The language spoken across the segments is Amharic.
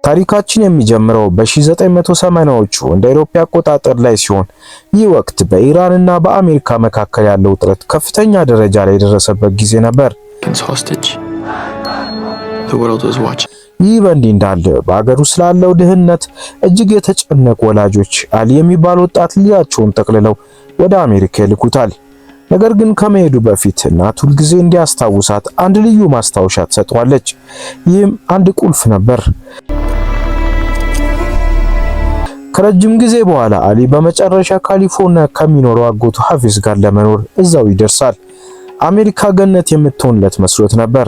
ታሪካችን የሚጀምረው በ1980ዎቹ እንደ አውሮፓ አቆጣጠር ላይ ሲሆን ይህ ወቅት በኢራንና በአሜሪካ መካከል ያለው ውጥረት ከፍተኛ ደረጃ ላይ የደረሰበት ጊዜ ነበር። ይህ በእንዲህ እንዳለ በአገሩ ስላለው ድህነት እጅግ የተጨነቁ ወላጆች አሊ የሚባል ወጣት ልጃቸውን ጠቅልለው ወደ አሜሪካ ይልኩታል። ነገር ግን ከመሄዱ በፊት እናቱ ሁልጊዜ እንዲያስታውሳት አንድ ልዩ ማስታወሻ ትሰጠዋለች። ይህም አንድ ቁልፍ ነበር። ከረጅም ጊዜ በኋላ አሊ በመጨረሻ ካሊፎርኒያ ከሚኖረው አጎቱ ሐፊዝ ጋር ለመኖር እዛው ይደርሳል። አሜሪካ ገነት የምትሆንለት መስሎት ነበር።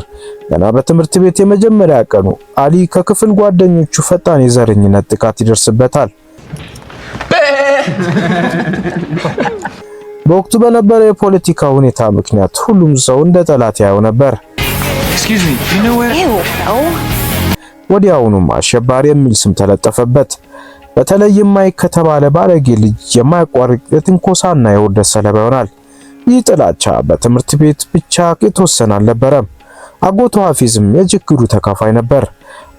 ገና በትምህርት ቤት የመጀመሪያ ቀኑ አሊ ከክፍል ጓደኞቹ ፈጣን የዘረኝነት ጥቃት ይደርስበታል። በወቅቱ በነበረ የፖለቲካ ሁኔታ ምክንያት ሁሉም ሰው እንደ ጠላት ያየው ነበር። ወዲያውኑም አሸባሪ የሚል ስም ተለጠፈበት። በተለይም ማይክ ከተባለ ባለጌ ልጅ የማያቋርጥ የትንኮሳና የውርደት ሰለባ ይሆናል። ይህ ጥላቻ በትምህርት ቤት ብቻ የተወሰነ አልነበረም። አጎቱ ሐፊዝም የችግሩ ተካፋይ ነበር።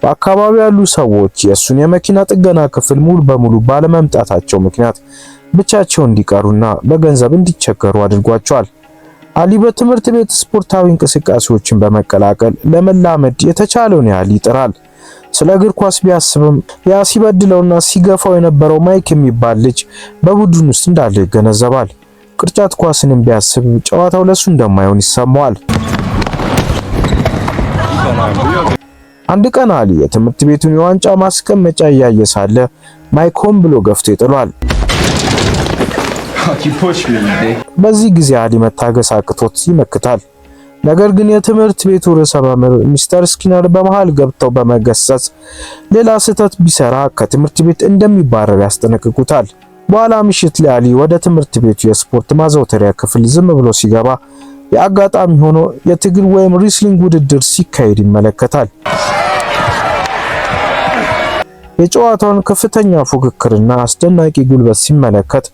በአካባቢው ያሉ ሰዎች የእሱን የመኪና ጥገና ክፍል ሙሉ በሙሉ ባለመምጣታቸው ምክንያት ብቻቸው እንዲቀሩና በገንዘብ እንዲቸገሩ አድርጓቸዋል። አሊ በትምህርት ቤት ስፖርታዊ እንቅስቃሴዎችን በመቀላቀል ለመላመድ የተቻለውን ያህል ይጥራል። ስለ እግር ኳስ ቢያስብም ያ ሲበድለውና ሲገፋው የነበረው ማይክ የሚባል ልጅ በቡድን ውስጥ እንዳለ ይገነዘባል። ቅርጫት ኳስንም ቢያስብ ጨዋታው ለሱ እንደማይሆን ይሰማዋል። አንድ ቀን አሊ የትምህርት ቤቱን የዋንጫ ማስቀመጫ እያየ ሳለ ማይክ ሆን ብሎ ገፍቶ ይጥሏል። በዚህ ጊዜ አሊ መታገስ አቅቶት ይመክታል። ነገር ግን የትምህርት ቤቱ ርዕሰ መምህር ሚስተር ስኪነር በመሃል ገብተው በመገሰጽ ሌላ ስህተት ቢሰራ ከትምህርት ቤት እንደሚባረር ያስጠነቅቁታል። በኋላ ምሽት ላይ አሊ ወደ ትምህርት ቤቱ የስፖርት ማዘውተሪያ ክፍል ዝም ብሎ ሲገባ የአጋጣሚ ሆኖ የትግል ወይም ሪስሊንግ ውድድር ሲካሄድ ይመለከታል። የጨዋታውን ከፍተኛ ፉክክርና አስደናቂ ጉልበት ሲመለከት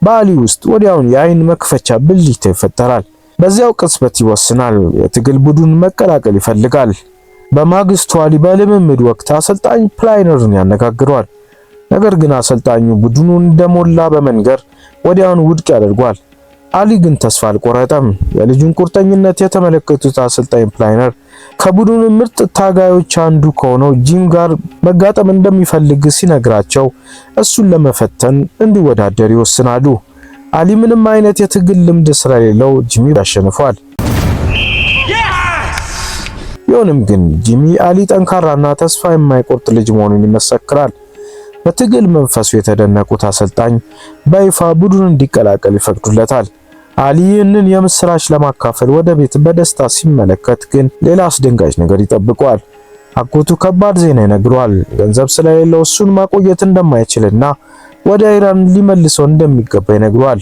በአሊ ውስጥ ወዲያውኑ የአይን መክፈቻ ብልጭታ ይፈጠራል። በዚያው ቅጽበት ይወስናል። የትግል ቡድን መቀላቀል ይፈልጋል። በማግስቱ አሊ በልምምድ ወቅት አሰልጣኝ ፕላይነርን ያነጋግረዋል። ነገር ግን አሰልጣኙ ቡድኑን እንደሞላ በመንገር ወዲያውኑ ውድቅ ያደርጓል። አሊ ግን ተስፋ አልቆረጠም። የልጁን ቁርጠኝነት የተመለከቱት አሰልጣኝ ፕላይነር ከቡድኑ ምርጥ ታጋዮች አንዱ ከሆነው ጂም ጋር መጋጠም እንደሚፈልግ ሲነግራቸው እሱን ለመፈተን እንዲወዳደር ይወስናሉ። አሊ ምንም አይነት የትግል ልምድ ስለሌለው ጂሚ ያሸንፋል። ቢሆንም ግን ጂሚ አሊ ጠንካራና ተስፋ የማይቆርጥ ልጅ መሆኑን ይመሰክራል። በትግል መንፈሱ የተደነቁት አሰልጣኝ በይፋ ቡድኑን እንዲቀላቀል ይፈቅዱለታል። አሊ ይህንን የምስራች ለማካፈል ወደ ቤት በደስታ ሲመለከት ግን ሌላ አስደንጋጭ ነገር ይጠብቀዋል። አጎቱ ከባድ ዜና ይነግረዋል። ገንዘብ ስለሌለው እሱን ማቆየት እንደማይችልና ወደ ኢራን ሊመልሰው እንደሚገባ ይነግረዋል።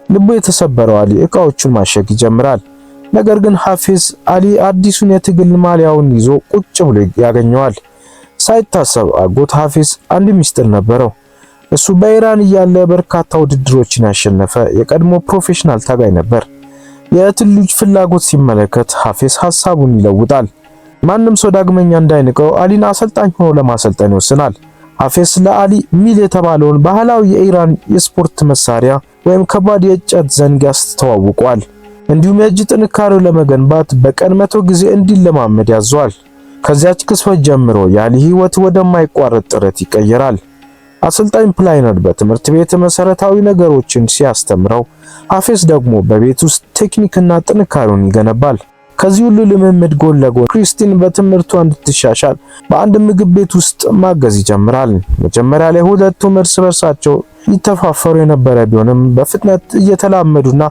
ልቡ የተሰበረው አሊ እቃዎቹን ማሸግ ይጀምራል። ነገር ግን ሐፊዝ አሊ አዲሱን የትግል ማሊያውን ይዞ ቁጭ ብሎ ያገኘዋል። ሳይታሰብ አጎት ሐፊዝ አንድ ሚስጥር ነበረው። እሱ በኢራን እያለ በርካታ ውድድሮችን ያሸነፈ የቀድሞ ፕሮፌሽናል ታጋይ ነበር። የእህቱን ልጅ ፍላጎት ሲመለከት ሐፊዝ ሐሳቡን ይለውጣል። ማንም ሰው ዳግመኛ እንዳይንቀው አሊን አሰልጣኝ ሆኖ ለማሰልጠን ይወስናል። ሐፊዝ ለአሊ ሚል የተባለውን ባህላዊ የኢራን የስፖርት መሳሪያ ወይም ከባድ የእንጨት ዘንግ ያስተዋውቋል። እንዲሁም የእጅ ጥንካሬው ለመገንባት በቀን 100 ጊዜ እንዲለማመድ ያዘዋል። ከዚያች ቅጽበት ጀምሮ የአሊ ህይወት ወደማይቋረጥ ጥረት ይቀየራል። አሰልጣኝ ፕላይነር በትምህርት ቤት መሰረታዊ ነገሮችን ሲያስተምረው፣ ሐፊዝ ደግሞ በቤት ውስጥ ቴክኒክና ጥንካሬውን ይገነባል። ከዚህ ሁሉ ልምምድ ጎን ለጎን ክሪስቲን በትምህርቷ እንድትሻሻል በአንድ ምግብ ቤት ውስጥ ማገዝ ይጀምራል። መጀመሪያ ላይ ሁለቱም እርስ በርሳቸው ይተፋፈሩ የነበረ ቢሆንም በፍጥነት እየተላመዱና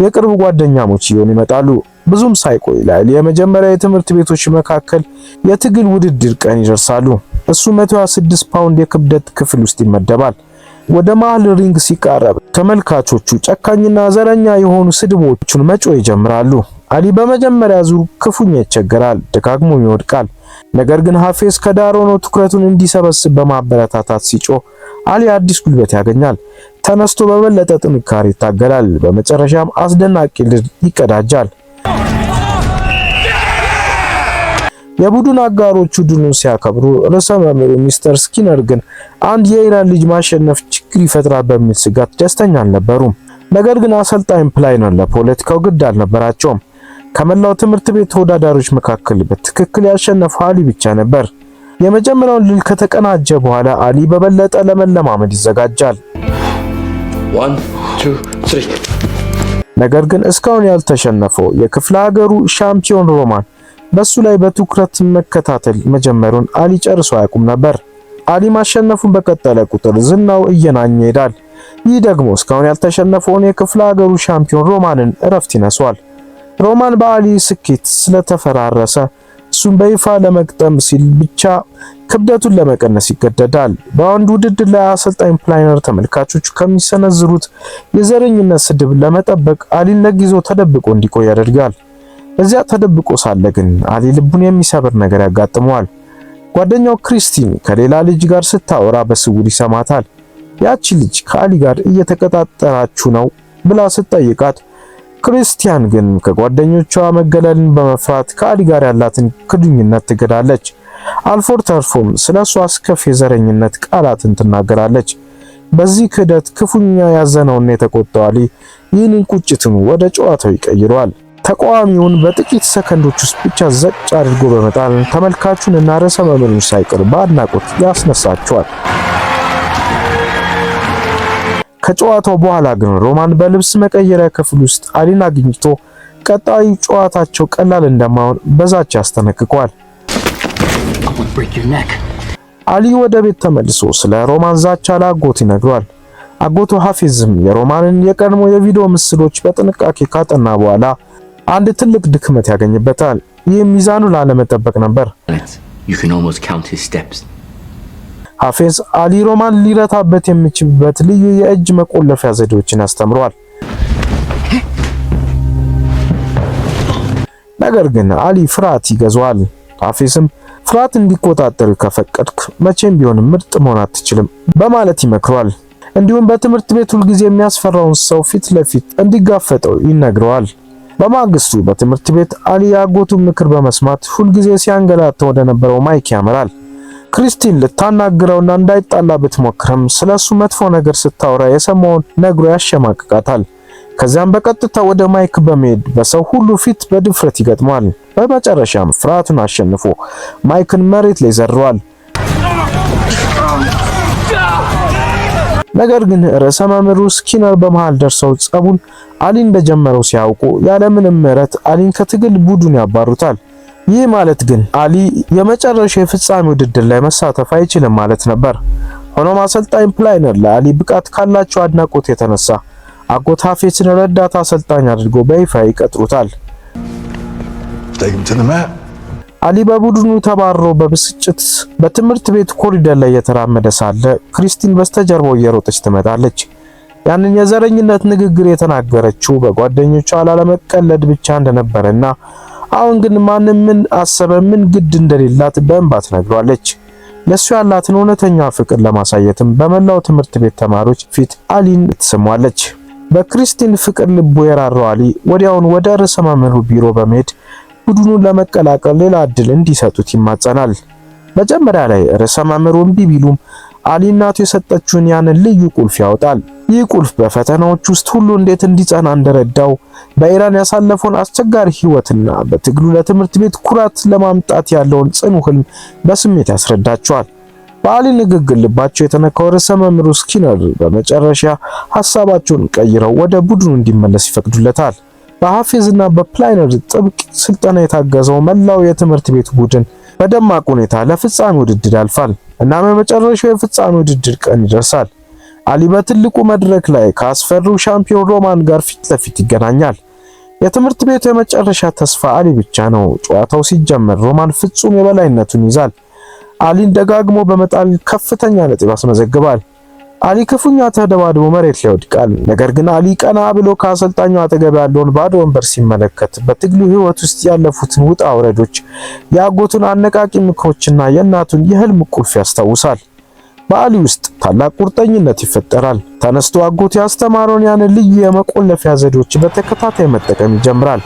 የቅርብ ጓደኛሞች ይሆኑ ይመጣሉ። ብዙም ሳይቆይ ላይ የመጀመሪያ የትምህርት ቤቶች መካከል የትግል ውድድር ቀን ይደርሳሉ። እሱ 126 ፓውንድ የክብደት ክፍል ውስጥ ይመደባል። ወደ መሃል ሪንግ ሲቃረብ ተመልካቾቹ ጨካኝና ዘረኛ የሆኑ ስድቦቹን መጮህ ይጀምራሉ። አሊ በመጀመሪያ ዙር ክፉኛ ይቸገራል፣ ደጋግሞ ይወድቃል። ነገር ግን ሐፊዝ ከዳር ሆኖ ትኩረቱን እንዲሰበስብ በማበረታታት ሲጮህ አሊ አዲስ ጉልበት ያገኛል። ተነስቶ በበለጠ ጥንካሬ ይታገላል። በመጨረሻም አስደናቂ ድል ይቀዳጃል። የቡድን አጋሮቹ ድሉን ሲያከብሩ ርዕሰ መምህሩ ሚስተር ስኪነር ግን አንድ የኢራን ልጅ ማሸነፍ ችግር ይፈጥራል በሚል ስጋት ደስተኛ አልነበሩም። ነገር ግን አሰልጣኝ ፕላይነር ለፖለቲካው ግድ አልነበራቸውም። ከመላው ትምህርት ቤት ተወዳዳሪዎች መካከል በትክክል ያሸነፈው አሊ ብቻ ነበር። የመጀመሪያውን ድል ከተቀናጀ በኋላ አሊ በበለጠ ለመለማመድ ይዘጋጃል። 1 2 3 ነገር ግን እስካሁን ያልተሸነፈው የክፍለ ሀገሩ ሻምፒዮን ሮማን በሱ ላይ በትኩረት መከታተል መጀመሩን አሊ ጨርሶ አያውቁም ነበር። አሊ ማሸነፉን በቀጠለ ቁጥር ዝናው እየናኘ ይሄዳል። ይህ ደግሞ እስካሁን ያልተሸነፈውን የክፍለ ሀገሩ ሻምፒዮን ሮማንን እረፍት ይነሷል። ሮማን በአሊ ስኬት ስለተፈራረሰ እሱን በይፋ ለመቅጠም ሲል ብቻ ክብደቱን ለመቀነስ ይገደዳል። በአንድ ውድድር ላይ አሰልጣኝ ፕላይነር ተመልካቾቹ ከሚሰነዝሩት የዘረኝነት ስድብ ለመጠበቅ አሊን ለጊዜው ተደብቆ እንዲቆይ ያደርጋል። እዚያ ተደብቆ ሳለ ግን አሊ ልቡን የሚሰብር ነገር ያጋጥመዋል። ጓደኛው ክሪስቲን ከሌላ ልጅ ጋር ስታወራ በስውር ይሰማታል። ያቺ ልጅ ከአሊ ጋር እየተቀጣጠራችሁ ነው ብላ ስትጠይቃት ክርስቲያን ግን ከጓደኞቿ መገለልን በመፍራት ከአሊ ጋር ያላትን ግንኙነት ትገዳለች። አልፎ ተርፎም ስለሷ አስከፊ የዘረኝነት ቃላትን ትናገራለች። በዚህ ክህደት ክፉኛ ያዘነውና የተቆጣው አሊ ይህንን ቁጭቱን ወደ ጨዋታው ይቀይረዋል። ተቃዋሚውን በጥቂት ሰከንዶች ውስጥ ብቻ ዘጭ አድርጎ በመጣል ተመልካቹን እና ርዕሰ መምህሩን ሳይቀር በአድናቆት ያስነሳቸዋል። ከጨዋታው በኋላ ግን ሮማን በልብስ መቀየሪያ ክፍል ውስጥ አሊን አግኝቶ ቀጣዩ ጨዋታቸው ቀላል እንደማይሆን በዛቻ ያስጠነቅቀዋል። አሊ ወደ ቤት ተመልሶ ስለ ሮማን ዛቻ ለአጎቱ ይነግሯል። አጎቱ ሐፊዝም የሮማንን የቀድሞ የቪዲዮ ምስሎች በጥንቃቄ ካጠና በኋላ አንድ ትልቅ ድክመት ያገኝበታል። ይህ ሚዛኑን ላለመጠበቅ ነበር። ሐፊዝ አሊ ሮማን ሊረታበት የሚችልበት ልዩ የእጅ መቆለፊያ ዘዴዎችን ያስተምረዋል። ነገር ግን አሊ ፍርሃት ይገዛዋል። ሐፊዝም ፍርሃት እንዲቆጣጠር ከፈቀድክ መቼም ቢሆን ምርጥ መሆን አትችልም በማለት ይመክረዋል። እንዲሁም በትምህርት ቤት ሁልጊዜ የሚያስፈራውን ሰው ፊት ለፊት እንዲጋፈጠው ይነግረዋል። በማግስቱ በትምህርት ቤት አሊ ያጎቱን ምክር በመስማት ሁልጊዜ ሲያንገላታ ወደ ነበረው ማይክ ያመራል። ክሪስቲን ልታናግረውና እንዳይጣላ ብትሞክርም ስለሱ መጥፎ ነገር ስታወራ የሰማውን ነግሮ ያሸማቅቃታል። ከዚያም በቀጥታ ወደ ማይክ በመሄድ በሰው ሁሉ ፊት በድፍረት ይገጥማል። በመጨረሻም ፍርሃቱን አሸንፎ ማይክን መሬት ላይ ዘርሯል። ነገር ግን ርዕሰ መምህሩ ስኪነር በመሃል ደርሰው ጸቡን አሊ እንደጀመረው ሲያውቁ ያለምንም ምሕረት አሊን ከትግል ቡድን ያባሩታል። ይህ ማለት ግን አሊ የመጨረሻው የፍጻሜ ውድድር ላይ መሳተፍ አይችልም ማለት ነበር። ሆኖም አሰልጣኝ ፕላይነር ለአሊ ብቃት ካላቸው አድናቆት የተነሳ አጎት ሐፊዝን ረዳት አሰልጣኝ አድርጎ በይፋ ይቀጥሩታል። አሊ በቡድኑ ተባሮ በብስጭት በትምህርት ቤት ኮሪደር ላይ የተራመደ ሳለ ክሪስቲን በስተጀርባው እየሮጠች ትመጣለች። ያንን የዘረኝነት ንግግር የተናገረችው በጓደኞቿ ላለመቀለድ ብቻ እንደነበረና አሁን ግን ማንም ምን አሰበ ምን ግድ እንደሌላት በእንባ ትነግሯለች። ለሱ ያላትን እውነተኛ ፍቅር ለማሳየትም በመላው ትምህርት ቤት ተማሪዎች ፊት አሊን ትስሟለች። በክሪስቲን ፍቅር ልቡ የራራው አሊ ወዲያውን ወደ ርዕሰ መምህሩ ቢሮ በመሄድ ቡድኑን ለመቀላቀል ሌላ እድል እንዲሰጡት ይማጸናል። መጀመሪያ ላይ ርዕሰ መምህሩ እምቢ ቢሉም አሊ እናቱ የሰጠችውን ያንን ልዩ ቁልፍ ያወጣል። ይህ ቁልፍ በፈተናዎች ውስጥ ሁሉ እንዴት እንዲጸና እንደረዳው በኢራን ያሳለፈውን አስቸጋሪ ህይወትና በትግሉ ለትምህርት ቤት ኩራት ለማምጣት ያለውን ጽኑ ህልም በስሜት ያስረዳቸዋል። በአሊ ንግግር ልባቸው የተነካው ርዕሰ መምህሩ ስኪነር በመጨረሻ ሐሳባቸውን ቀይረው ወደ ቡድኑ እንዲመለስ ይፈቅዱለታል። በሐፊዝና በፕላይነር ጥብቅ ስልጠና የታገዘው መላው የትምህርት ቤት ቡድን በደማቅ ሁኔታ ለፍጻሜ ውድድር ያልፋል። እናም የመጨረሻው የፍጻሜ ውድድር ቀን ይደርሳል። አሊ በትልቁ መድረክ ላይ ከአስፈሪው ሻምፒዮን ሮማን ጋር ፊት ለፊት ይገናኛል። የትምህርት ቤቱ የመጨረሻ ተስፋ አሊ ብቻ ነው። ጨዋታው ሲጀመር ሮማን ፍጹም የበላይነቱን ይዛል። አሊን ደጋግሞ በመጣል ከፍተኛ ነጥብ ያስመዘግባል። አሊ ክፉኛ ተደባድቦ መሬት ላይ ይወድቃል። ነገር ግን አሊ ቀና ብሎ ከአሰልጣኙ አጠገብ ያለውን ባዶ ወንበር ሲመለከት በትግሉ ህይወት ውስጥ ያለፉትን ውጣ ውረዶች፣ የአጎቱን አነቃቂ ምክሮችና የእናቱን የህልም ቁልፍ ያስታውሳል። በአሊ ውስጥ ታላቅ ቁርጠኝነት ይፈጠራል። ተነስቶ አጎቱ ያስተማረውን ያን ልዩ የመቆለፊያ ዘዴዎች በተከታታይ መጠቀም ይጀምራል።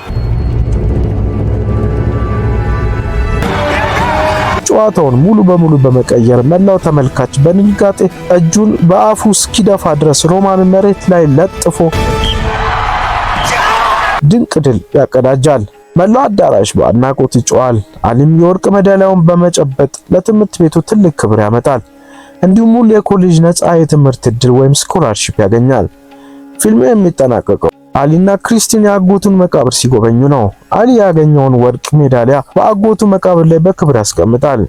ጨዋታውን ሙሉ በሙሉ በመቀየር መላው ተመልካች በድንጋጤ እጁን በአፉ እስኪደፋ ድረስ ሮማንን መሬት ላይ ለጥፎ ድንቅ ድል ያቀዳጃል። መላው አዳራሽ በአድናቆት ይጮሃል። አሊም የወርቅ ሜዳሊያውን በመጨበጥ ለትምህርት ቤቱ ትልቅ ክብር ያመጣል። እንዲሁም ሙሉ የኮሌጅ ነፃ የትምህርት ዕድል ወይም ስኮላርሺፕ ያገኛል። ፊልሙ የሚጠናቀቀው አሊና ክሪስቲን የአጎቱን መቃብር ሲጎበኙ ነው። አሊ ያገኘውን ወርቅ ሜዳሊያ በአጎቱ መቃብር ላይ በክብር ያስቀምጣል።